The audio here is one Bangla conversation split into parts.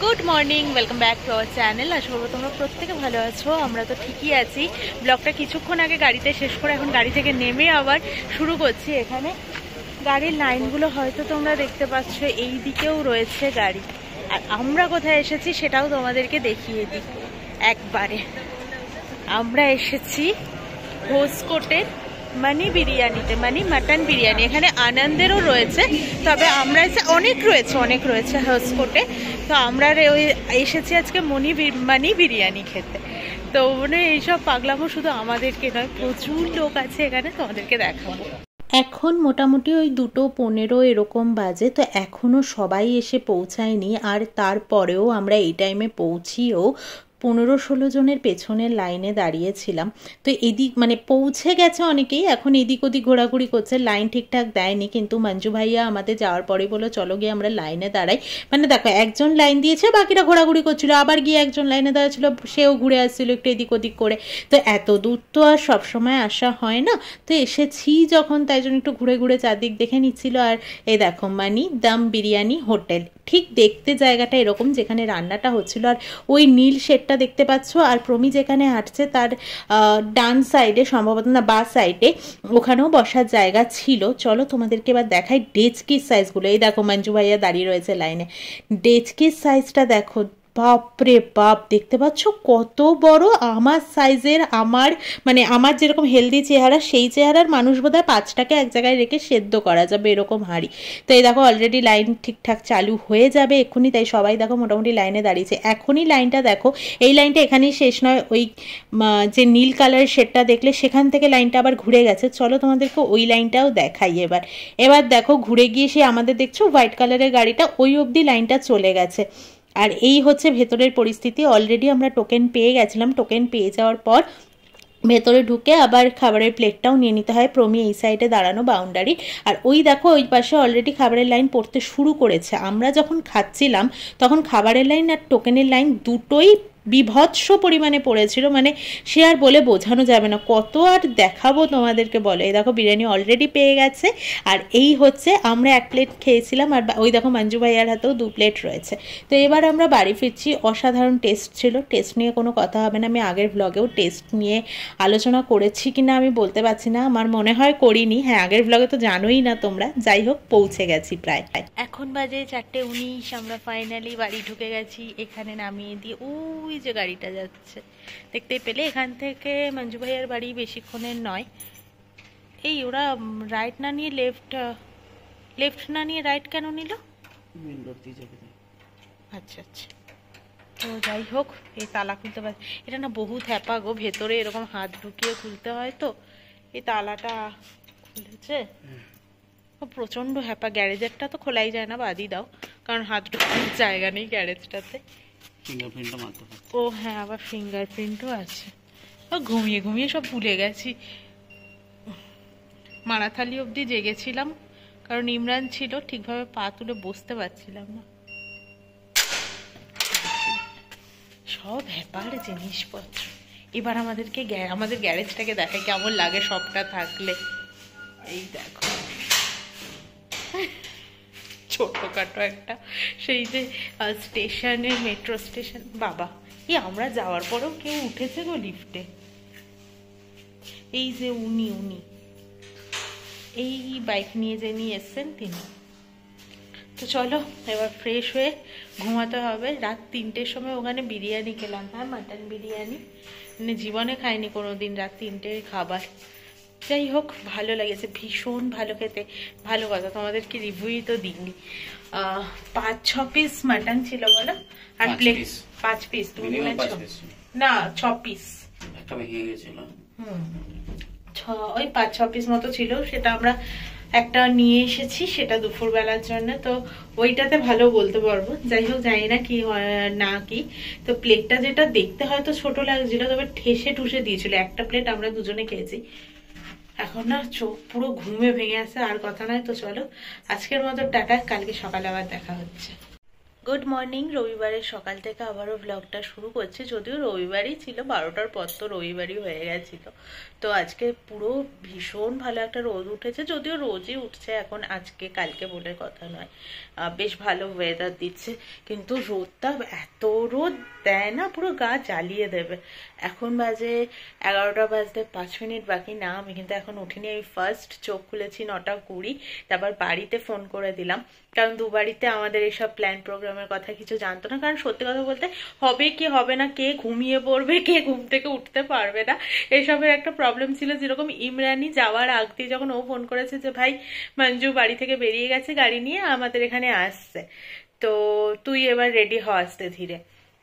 Good morning, welcome back to our channel. আশা করবো তোমরা প্রত্যেকে ভালো আছো। আমরা তো ঠিকই আছি। ব্লগটা কিছুক্ষণ আগে গাড়িতে শেষ করে এখন গাড়ি থেকে নেমে আবার শুরু করছি। এখানে গাড়ির লাইনগুলো হয়তো তোমরা দেখতে পাচ্ছ, এই দিকেও রয়েছে গাড়ি। আর আমরা কোথায় এসেছি সেটাও তোমাদেরকে দেখিয়ে দিই একবারে। আমরা এসেছি হোসকোটের মানি বিরিয়ানিতে, মানি মাটন বিরিয়ানি। এখানে আনন্দেরও রয়েছে, তবে আমরা অনেক রয়েছে হোসকোটে। তো আমরা এসেছি আজকে মানি বিরিয়ানি খেতে। তো মানে এইসব পাগলামো শুধু আমাদেরকে নয়, প্রচুর লোক আছে এখানে, তোমাদেরকে দেখাবো। এখন মোটামুটি ওই 2:15 এরকম বাজে। তো এখনও সবাই এসে পৌঁছায়নি, আর তারপরেও আমরা এই টাইমে পৌঁছিয়েও 15-16 জনের পেছনের লাইনে দাঁড়িয়েছিলাম। তো এদিক মানে পৌঁছে গেছে অনেকেই, এখন এদিক ওদিক ঘোরাঘুরি করছে, লাইন ঠিকঠাক দেয়নি। কিন্তু মঞ্জু ভাইয়া আমাদের যাওয়ার পরে বলো চলো গিয়ে আমরা লাইনে দাঁড়াই। মানে দেখো, একজন লাইন দিয়েছে, বাকিরা ঘোরাঘুরি করছিল, আবার গিয়ে একজন লাইনে দাঁড়াচ্ছিল, সেও ঘুরে আসছিল একটু এদিক ওদিক করে। তো এত দূর তো আর সবসময় আসা হয় না। তো এসেছি যখন, তাই জন্য একটু ঘুরে ঘুরে চারদিক দেখে নিচ্ছিল। আর এই দেখো, মানি দম বিরিয়ানি হোটেল, ঠিক দেখতে জায়গাটা এরকম যেখানে রান্নাটা হচ্ছিল। আর ওই নীল শেডটা দেখতে পাচ্ছ, আর প্রমি যেখানে হাঁটছে তার ডান সাইডে, সম্ভবত না বা সাইডে, ওখানেও বসার জায়গা ছিল। চলো তোমাদেরকে এবার দেখাই ডেচকির সাইজগুলো। এই দেখো মঞ্জু ভাইয়া দাঁড়িয়ে রয়েছে লাইনে। ডেচকির সাইজটা দেখো, বাপরে বাপ, দেখতে পাচ্ছ কত বড়। আমার সাইজের, আমার যেরকম হেলদি চেহারা, সেই চেহারার মানুষ বোধহয় 5টাকে এক জায়গায় রেখে সেদ্ধ করা যাবে এরকম হাঁড়ি। তো এই দেখো অলরেডি লাইন ঠিকঠাক চালু হয়ে যাবে এক্ষুনি, তাই সবাই দেখো মোটামুটি লাইনে দাঁড়িয়েছে। এখনই লাইনটা দেখো, এই লাইনটা এখানেই শেষ নয়, ওই যে নীল কালারের শেডটা দেখলে সেখান থেকে লাইনটা আবার ঘুরে গেছে। চলো তোমাদেরকে ওই লাইনটাও দেখাই। এবার দেখো ঘুরে গিয়ে সে আমাদের দেখছো হোয়াইট কালারের গাড়িটা, ওই অবধি লাইনটা চলে গেছে। আর এই হচ্ছে ভেতরের পরিস্থিতি। অলরেডি আমরা টোকেন পেয়ে গেছিলাম। টোকেন পেয়ে যাওয়ার পর ভেতরে ঢুকে আবার খাবারের প্লেটটাও নিয়ে নিতে হয়। প্রমি এই সাইডে দাঁড়ানো বাউন্ডারি, আর ওই দেখো ওই পাশে অলরেডি খাবারের লাইন পড়তে শুরু করেছে। আমরা যখন খাচ্ছিলাম তখন খাবারের লাইন আর টোকেনের লাইন দুটোই বিভৎস পরিমাণে পড়েছিল, মানে সে আর বলে বোঝানো যাবে না। কত আর দেখাবো তোমাদেরকে বলো। এই দেখো বিরিয়ানি অলরেডি পেয়ে গেছে, আর এই হচ্ছে আমরা 1 প্লেট খেয়েছিলাম, আর ওই দেখো মঞ্জু ভাইয়ার হাতেও 2 প্লেট রয়েছে। তো এবার আমরা বাড়ি ফিরছি। অসাধারণ টেস্ট ছিল, টেস্ট নিয়ে কোনো কথা হবে না। আমি আগের ব্লগেও টেস্ট নিয়ে আলোচনা করেছি কিনা আমি বলতে পারছি না, আমার মনে হয় করিনি। হ্যাঁ, আগের ব্লগে তো জানোই না তোমরা। যাই হোক, পৌঁছে গেছি প্রায়। এখন বাজে 4:19। আমরা ফাইনালি বাড়ি ঢুকে গেছি। এখানে নামিয়ে দিয়ে ওই যে গাড়িটা যাচ্ছে, দেখতে পেলে। এখান থেকে মঞ্জু ভাইয়ার বাড়ি বেশিক্ষণের নয়। এই ওরা রাইট না নিয়ে লেফট না নিয়ে রাইট কেন নিল? আচ্ছা আচ্ছা। তো যাই হোক, এই তালা খুলতে পারছি এটা না, বহু থ্যাপা গো, ভেতরে এরকম হাত ঢুকিয়ে খুলতে হয়। তো এই তালাটা খুলেছে, প্রচন্ড হ্যাপা। গ্যারেজেরটা তো খোলাই যায় না, বাদই দাও, কারণ হাত ঢোকানোর জায়গা নেই গ্যারেজটাতে। ও হ্যাঁ, আবার ফিঙ্গারপ্রিন্টও আছে। ঘুমিয়ে ঘুমিয়ে সব ভুলে গেছি। মারাথালি অবধি জেগেছিলাম, কারণ ইমরান ছিল, ঠিকভাবে পা তুলে বসতে পারছিলাম না। সব হ্যাপার জিনিসপত্র। এবার আমাদের গ্যারেজটাকে দেখাই কেমন লাগে সবটা থাকলে। এই দেখো, ছোটখাটো একটা সেই যে স্টেশনে, মেট্রো স্টেশন। বাবা, আমরা যাওয়ার পরেও কেউ উঠেছে গো লিফটে। এই যে উনি এই বাইক নিয়ে যে নিয়ে এসছেন তিনি। তো চলো এবার ফ্রেশ হয়ে ঘুমাতে হবে। রাত 3টের সময় ওখানে বিরিয়ানি খেলাম। হ্যাঁ, মাটন বিরিয়ানি, মানে জীবনে খাইনি কোনোদিন রাত 3টের খাবার। যাই হোক, ভালো লেগেছে, ভীষণ ভালো খেতে। ভালো কথা, তোমাদেরকে রিভিউই তো দিইনি। 5-6 পিস মাটন ছিল বলো, আর প্লেট 5 পিস। তুমি না 6 পিস, ওই 5-6 পিস মতো ছিল। সেটা আমরা একটা নিয়ে এসেছি, সেটা দুপুর বেলার জন্য। তো ওইটাতে ভালো বলতে পারবো। যাই হোক, জানি না কি না কি। তো প্লেটটা যেটা দেখতে হয়তো ছোট লাগছিল, তবে ঠেসে ঠুসে দিয়েছিল। একটা প্লেট আমরা দুজনে খেয়েছি। এখন না চোখ পুরো ঘুমে ভেঙে আছে, আর কথা নয়। তো চলো আজকের মতো টাটা, কালকে সকালে আবার দেখা হচ্ছে। Good morning. রবিবারের সকাল থেকে আবারও ব্লগটা শুরু করছি, যদিও রবিবারই ছিল, 12টার পর তো রবিবারই হয়ে গেছিল। তো আজকে পুরো ভীষণ ভালো একটা রোদ উঠেছে, যদিও রোজই উঠছে এখন, আজকে কালকে বলে কথা নয়। বেশ ভালো ওয়েদার দিচ্ছে, কিন্তু রোদটা এত রোদ দেয় না, পুরো গা জ্বালিয়ে দেবে। এখন বাজে 11টা বাজতে 5 মিনিট বাকি না, আমি কিন্তু এখন উঠিনি। আমি ফার্স্ট চোখ খুলেছি 9টা 20, তারপর বাড়িতে ফোন করে দিলাম, কারণ দুবাড়িতে আমাদের এইসব প্ল্যান প্রোগ্রামের কথা কিছু জানতো না। কারণ সত্যি কথা বলতে হবে কি হবে না, কে ঘুমিয়ে পড়বে, কে ঘুম থেকে উঠতে পারবে না, এসবের একটা প্রবলেম ছিল। যেরকম ইমরানি যাওয়ার আগ দিয়ে যখন ও ফোন করেছে যে ভাই মঞ্জু বাড়ি থেকে বেরিয়ে গেছে গাড়ি নিয়ে, আমাদের এখানে আসছে, তো তুই এবার রেডি হ আস্তে ধীরে,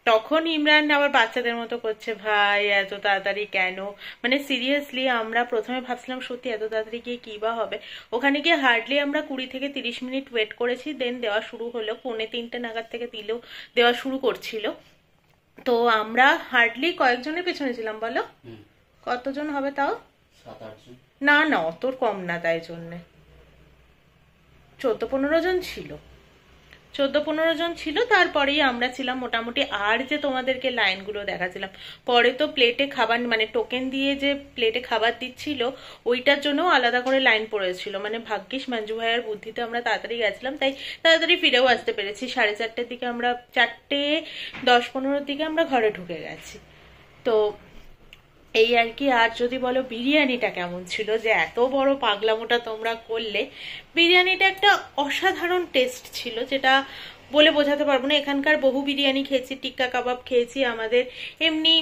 তখন ইমরান আবার বাচ্চাদের মতো করছে, ভাই এত তাড়াতাড়ি কেন? মানে সিরিয়াসলি আমরা প্রথমে ভাবছিলাম সত্যি এত তাড়াতাড়ি গিয়ে কি বা হবে। ওখানে গিয়ে হার্ডলি আমরা 20 থেকে 30 মিনিট ওয়েট করেছি, দেন দেওয়া শুরু হলো। 2:45 নাগাদ থেকে দিলেও দেওয়া শুরু করছিল। তো আমরা হার্ডলি কয়েকজনের পেছনে ছিলাম বলো? কতজন হবে তাও? 7-8 জন। না না, অত কম না, তাই জন্যে 14-15 জন ছিল, 14-15 জন ছিল। তারপরেই আমরা ছিলাম মোটামুটি। আর যে তোমাদেরকে লাইনগুলো দেখাছিলাম, পরে তো প্লেটে খাবার মানে টোকেন দিয়ে যে প্লেটে খাবার দিচ্ছিল, ওইটার জন্য আলাদা করে লাইন পড়েছিল। মানে ভাগ্যিস মঞ্জু ভাইয়ার বুদ্ধিতে আমরা তাড়াতাড়ি গেছিলাম, তাই তাড়াতাড়ি ফিরেও আসতে পেরেছি। 4:30টার দিকে আমরা, 4:10-15 দিকে আমরা ঘরে ঢুকে গেছি। তো এই আর কি। আর যদি বলো বিরিয়ানিটা কেমন ছিল, যে এত বড় পাগলামোটা তোমরা করলে, বিরিয়ানিটা একটা অসাধারণ টেস্ট ছিল, যেটা বলে বোঝাতে পারবো না। এখানকার বহু বিরিয়ানি খেয়েছি, টিক্কা কাবাব খেয়েছি, আমাদের এমনি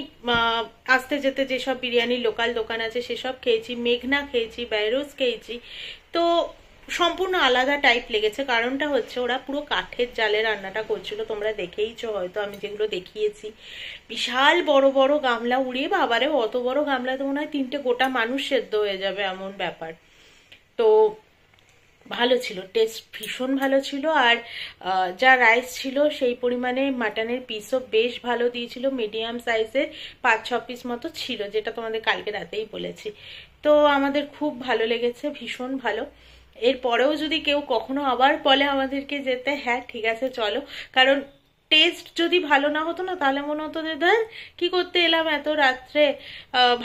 আসতে যেতে যেসব বিরিয়ানি লোকাল দোকান আছে সেসব খেয়েছি, মেঘনা খেয়েছি, বাইরোজ খেয়েছি। তো সম্পূর্ণ আলাদা টাইপ লেগেছে। কারণটা হচ্ছে ওরা পুরো কাঠের জালে রান্নাটা করছিল, তোমরা দেখেইছো হয়তো, আমি যেগুলো দেখিয়েছি। বিশাল বড় বড় গামলা, উড়িয়ে বাবারে, অত বড় গামলা তো মনে হয় 3টে গোটা মানুষ সেদ্ধ হয়ে যাবে এমন ব্যাপার। তো ভালো ছিল, টেস্ট ভীষণ ভালো ছিল। আর যা রাইস ছিল সেই পরিমাণে মাটনের পিসও বেশ ভালো দিয়েছিল, মিডিয়াম সাইজের 5-6 পিস মতো ছিল, যেটা তোমাদের কালকে রাতেই বলেছি। তো আমাদের খুব ভালো লেগেছে, ভীষণ ভালো। এরপরেও যদি কেউ কখনো আবার বলে আমাদেরকে যেতে, হ্যাঁ ঠিক আছে চলো। কারণ টেস্ট যদি ভালো না হতো না, তাহলে মনে হতো যে ধর কি করতে এলাম এত রাত্রে,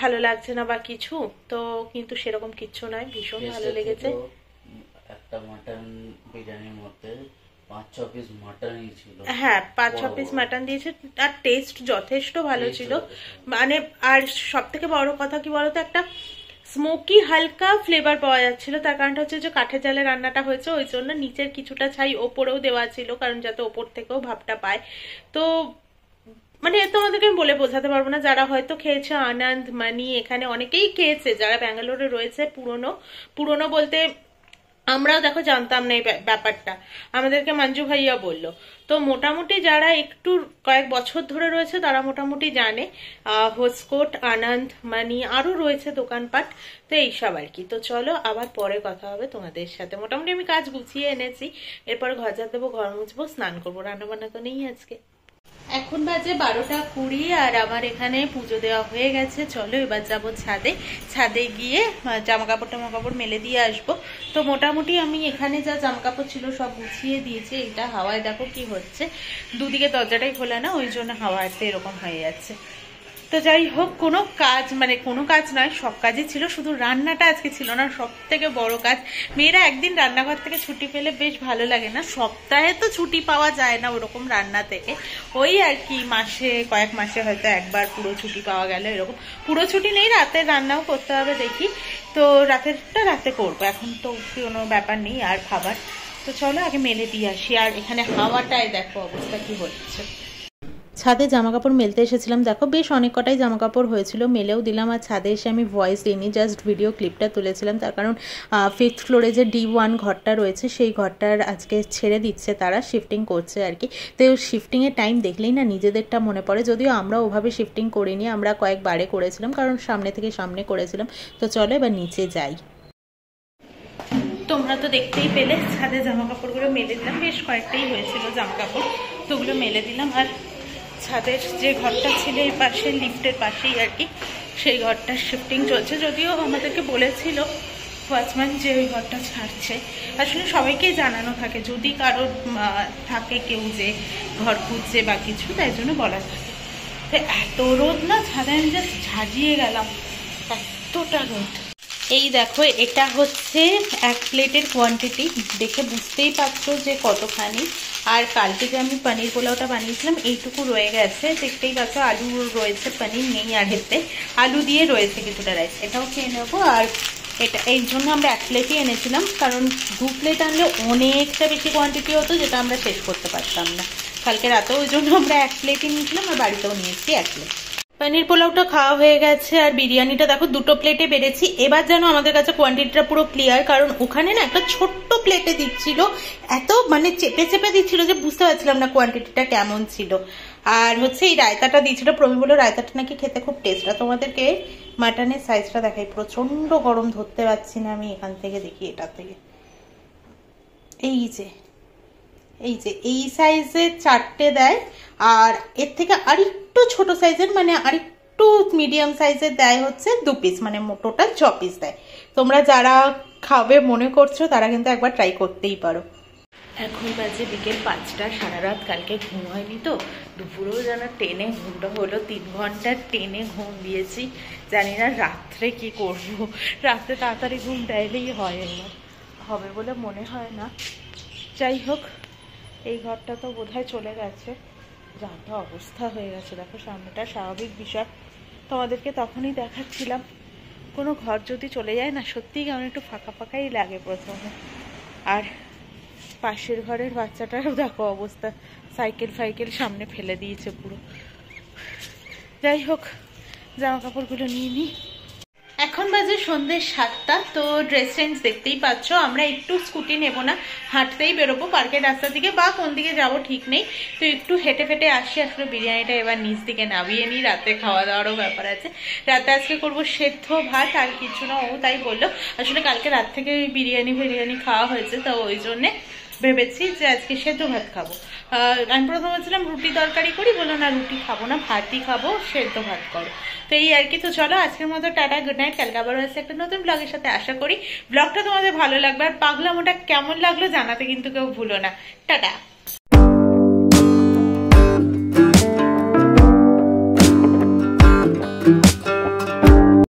ভালো লাগছে না বা কিছু। তো কিন্তু সেরকম কিচ্ছু নয়, ভীষণ ভালো লেগেছে। একটা মাটন বিরিয়ানির মধ্যে 5-6 পিস মাটনই ছিল। হ্যাঁ, 5-6 পিস মাটন দিয়েছে, আর টেস্ট যথেষ্ট ভালো ছিল। মানে আর সব থেকে বড় কথা কি বলতো, একটা স্মোকি হালকা ফ্লেভার পাওয়া যাচ্ছিল। তার কারণটা হচ্ছে যে কাঠের জালে রান্নাটা হয়েছে, ওই জন্য নিচের কিছুটা ছাই ওপরেও দেওয়া ছিল, কারণ যাতে ওপর থেকেও ভাবটা পায়। তো মানে তোমাদেরকে আমি বলে বোঝাতে পারবো না। যারা হয়তো খেয়েছে আনন্দ, মানি, এখানে অনেকেই খেয়েছে যারা ব্যাঙ্গালোরে রয়েছে, পুরনো বলতে আমরাও দেখো জানতাম না এই ব্যাপারটা, আমাদেরকে মঞ্জু ভাইয়া বললো। তো মোটামুটি যারা একটু কয়েক বছর ধরে রয়েছে তারা মোটামুটি জানে। হোসকোট, আনন্দ, মানি, আরো রয়েছে দোকানপাট। তো এইসব আর কি। তো চলো আবার পরে কথা হবে তোমাদের সাথে। মোটামুটি আমি কাজ গুছিয়ে এনেছি, এরপর ঘর ঝাড় দেবো, ঘর মুছবো, স্নান করবো, রান্না বান্না তো নেই আজকে। এখন বাজে 12টা 20, আর আমার এখানে পুজো দেওয়া হয়ে গেছে। চলো এবার যাবো ছাদে, ছাদে গিয়ে জামা কাপড় মেলে দিয়ে আসবো। তো মোটামুটি আমি এখানে যা জামা কাপড় ছিল সব গুছিয়ে দিয়েছি। এটা হাওয়ায় দেখো কি হচ্ছে, দুদিকে দরজাটাই খোলা না, ওই জন্য হাওয়াতে এরকম হয়ে যাচ্ছে। তো যাই হোক, কোনো কাজ নয়, সব কাজই ছিল, শুধু রান্নাটা আজকে ছিল না সব থেকে বড় কাজ। মেয়েরা একদিন রান্নাঘর থেকে ছুটি পেলে বেশ ভালো লাগে না, সপ্তাহে তো ছুটি পাওয়া যায় না ওরকম রান্না থেকে, ওই আর কি কয়েক মাসে হয়তো একবার পুরো ছুটি পাওয়া গেল এরকম। পুরো ছুটি নেই, রাতের রান্নাও করতে হবে দেখি। তো রাতেরটা রাতে করবো, এখন তো কোনো ব্যাপার নেই আর খাবার। তো চলো আগে মেলে দিয়ে আসি। আর এখানে হাওয়াটায় দেখো অবস্থা কি হচ্ছে। ছাদে জামা কাপড় মেলতে এসেছিলাম, দেখো বেশ অনেক কটাই জামা কাপড় হয়েছিল, মেলেও দিলাম। আর ছাদে এসে আমি ভয়েস দিইনি, জাস্ট ভিডিও ক্লিপটা তুলেছিলাম, তার কারণ 5th ফ্লোরে যে D1 ঘরটা রয়েছে সেই ঘরটার আজকে ছেড়ে দিচ্ছে, তারা শিফটিং করছে আর কি। তো শিফটিংয়ের টাইম দেখলেই না নিজেদেরটা মনে পড়ে, যদিও আমরা ওভাবে শিফটিং করিনি, আমরা কয়েকবারে করেছিলাম, কারণ সামনে থেকে সামনে করেছিলাম। তো চলো এবার নিচে যাই। তোমরা তো দেখতেই পেলে ছাদে জামা কাপড়গুলো মেলে দিলাম, বেশ কয়েকটাই হয়েছিল জামা কাপড়, তো ওগুলো মেলে দিলাম। আর ছাদের যে ঘরটা ছিল এই পাশে, লিফটের পাশেই আর কি, সেই ঘরটার শিফটিং চলছে। যদিও আমাদেরকে বলেছিল ওয়াচম্যান যে ওই ঘরটা ছাড়ছে। আসলে সবাইকেই জানানো থাকে যদি কারো থাকে কেউ যে ঘর খুঁজছে বা কিছু, তাই জন্য বলা থাকে। তো এত রোদ না, ছাদে আমি জাস্ট ঝাঁঝিয়ে গেলাম, এতটা রোদ। এই দেখো, এটা হচ্ছে 1 প্লেটের কোয়ান্টিটি, দেখে বুঝতেই পারছো যে কতখানি। আর কালকে যে আমি পনির পোলাওটা বানিয়েছিলাম এইটুকু রয়ে গেছে, দেখতেই পাচ্ছ। আলু রয়েছে, পনির নেই, আর এতে আলু দিয়ে রয়েছে কিছুটা রাইস, এটাও খেয়ে নেবো। আর এটা এই জন্য আমরা 1 প্লেটই এনেছিলাম, কারণ 2 প্লেট আনলে অনেকটা বেশি কোয়ান্টিটি হতো, যেটা আমরা শেষ করতে পারতাম না কালকে রাতেও। ওই জন্য আমরা 1 প্লেটই নিয়েছিলাম, আর বাড়িতেও নিয়েছি 1 প্লেট। পনির পোলাওটা খাওয়া হয়ে গেছে, আর বিরিয়ানিটা দেখো 2টো প্লেটে বেড়েছি। এবার যেন আমাদের কাছে কোয়ান্টিটিটা পুরো ক্লিয়ার, কারণ ওখানে না একটা ছোট্ট প্লেটে দিচ্ছিল, এত মানে চেপে চেপে দিচ্ছিল যে বুঝতে পারছিলাম না কোয়ান্টিটিটা কেমন ছিল। আর হচ্ছে এই রায়তাটা দিয়েছিল, প্রবীণ বললো রায়তাটা নাকি খেতে খুব টেস্ট। আর তোমাদেরকে মাটনের সাইজটা দেখাই, প্রচন্ড গরম, ধরতে পারছি না আমি এখান থেকে, দেখি এটা থেকে। এই যে এই সাইজের 4টে দেয়, আর এর থেকে আরেকটু ছোট সাইজের, মানে আরেকটু মিডিয়াম সাইজের দেয় হচ্ছে 2 পিস, মানে টোটাল 6 পিস দেয়। তোমরা যারা খাবে মনে করছো তারা কিন্তু একবার ট্রাই করতেই পারো। এখন বাজে বিকেল 5টা, সারা রাত কালকে ঘুম হয়নি, তো দুপুরেও যেন টেনে ঘুমটা হলো। 3 ঘন্টা টেনে ঘুম দিয়েছি, জানি না রাত্রে কি করব। রাত্রে তাড়াতাড়ি ঘুম ডাইলেই হয়, এবার হবে বলে মনে হয় না। যাই হোক, এই ঘরটা তো বোধহয় চলে গেছে, যাটা অবস্থা হয়ে গেছে দেখো। সামনেটা স্বাভাবিক বিষয়, তোমাদেরকে তখনই দেখাচ্ছিলাম। কোনো ঘর যদি চলে যায় না, সত্যিই কেমন একটু ফাঁকা ফাঁকাই লাগে প্রথমে। আর পাশের ঘরের বাচ্চাটারও দেখো অবস্থা, সাইকেল ফাইকেল সামনে ফেলে দিয়েছে পুরো। যাই হোক, জামা কাপড়গুলো নিয়ে নিই। এখন বাজে সন্ধ্যে 7টা, তো ড্রেস চেঞ্জ দেখতেই পাচ্ছ। আমরা একটু স্কুটি নেবো না, হাঁটতেই বেরোবো পার্কের রাস্তা দিকে, বা কোন দিকে যাবো ঠিক নেই, তো একটু হেঁটে ফেটে আসি। আসলে বিরিয়ানিটা এবার নিচ দিকে নামিয়ে নিই, রাতে খাওয়া দাওয়ারও ব্যাপার আছে। রাতে আজকে করবো সেদ্ধ ভাত, আর কিছু না, ও তাই বললো। আসলে কালকে রাত থেকে বিরিয়ানি খাওয়া হয়েছে, তো ওই জন্যে ভেবেছি যে আজকে সেদ্ধ ভাত খাবো। আমি প্রথমে বলছিলাম রুটি তরকারি করি, বললো না রুটি খাবো না, ভাতই খাবো, সেদ্ধ ভাত করো। তো এই আর কি। তো চলো আজকের মতো টাটা, গুড নাইট। কালকে আবার আসছে একটা নতুন ব্লগের সাথে। আশা করি ব্লগটা তোমাদের ভালো লাগবে, আর পাগলামোটা কেমন লাগলো জানাতে কিন্তু কেউ ভুলো না। টাটা।